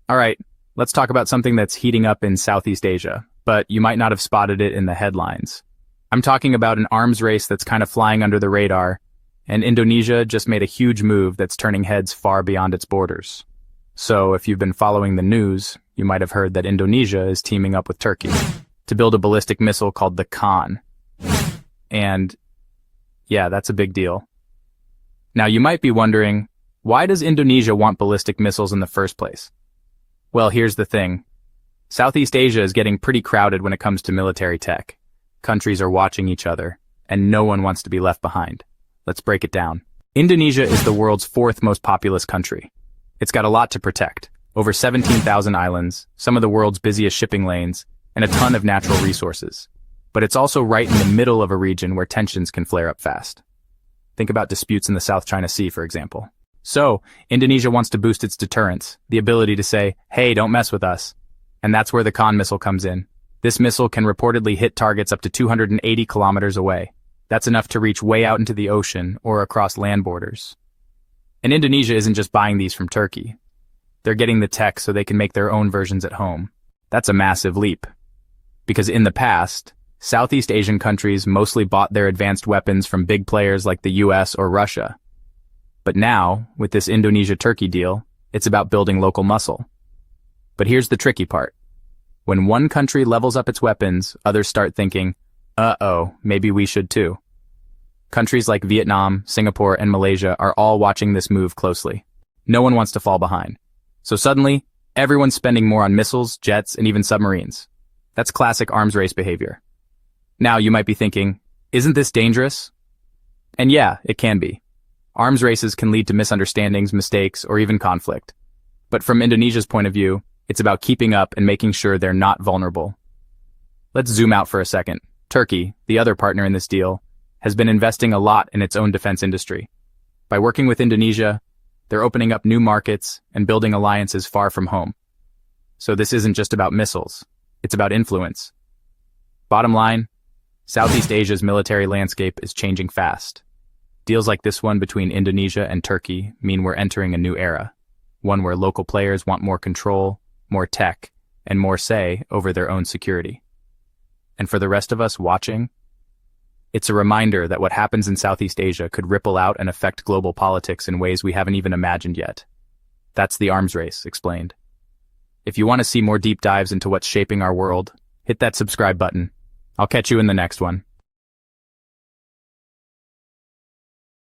All right, let's talk about something that's heating up in Southeast Asia, but you might not have spotted it in the headlines. I'm talking about an arms race that's kind of flying under the radar, and Indonesia just made a huge move that's turning heads far beyond its borders. So, if you've been following the news, you might have heard that Indonesia is teaming up with Turkey to build a ballistic missile called the Khan. And, yeah, that's a big deal. Now, you might be wondering, why does Indonesia want ballistic missiles in the first place? Well, here's the thing. Southeast Asia is getting pretty crowded when it comes to military tech. Countries are watching each other, and no one wants to be left behind. Let's break it down. Indonesia is the world's fourth most populous country. It's got a lot to protect. Over 17,000 islands, some of the world's busiest shipping lanes, and a ton of natural resources. But it's also right in the middle of a region where tensions can flare up fast. Think about disputes in the South China Sea, for example. So, Indonesia wants to boost its deterrence, the ability to say, hey, don't mess with us. And that's where the Khan missile comes in. This missile can reportedly hit targets up to 280 kilometers away. That's enough to reach way out into the ocean or across land borders. And Indonesia isn't just buying these from Turkey. They're getting the tech so they can make their own versions at home. That's a massive leap. Because in the past, Southeast Asian countries mostly bought their advanced weapons from big players like the US or Russia. But now, with this Indonesia-Turkey deal, it's about building local muscle. But here's the tricky part. When one country levels up its weapons, others start thinking, uh-oh, maybe we should too. Countries like Vietnam, Singapore, and Malaysia are all watching this move closely. No one wants to fall behind. So suddenly, everyone's spending more on missiles, jets, and even submarines. That's classic arms race behavior. Now you might be thinking, isn't this dangerous? And yeah, it can be. Arms races can lead to misunderstandings, mistakes, or even conflict. But from Indonesia's point of view, it's about keeping up and making sure they're not vulnerable. Let's zoom out for a second. Turkey, the other partner in this deal, has been investing a lot in its own defense industry. By working with Indonesia, they're opening up new markets and building alliances far from home. So this isn't just about missiles, it's about influence. Bottom line, Southeast Asia's military landscape is changing fast. Deals like this one between Indonesia and Turkey mean we're entering a new era, one where local players want more control, more tech, and more say over their own security. And for the rest of us watching, it's a reminder that what happens in Southeast Asia could ripple out and affect global politics in ways we haven't even imagined yet. That's the arms race, explained. If you want to see more deep dives into what's shaping our world, hit that subscribe button. I'll catch you in the next one.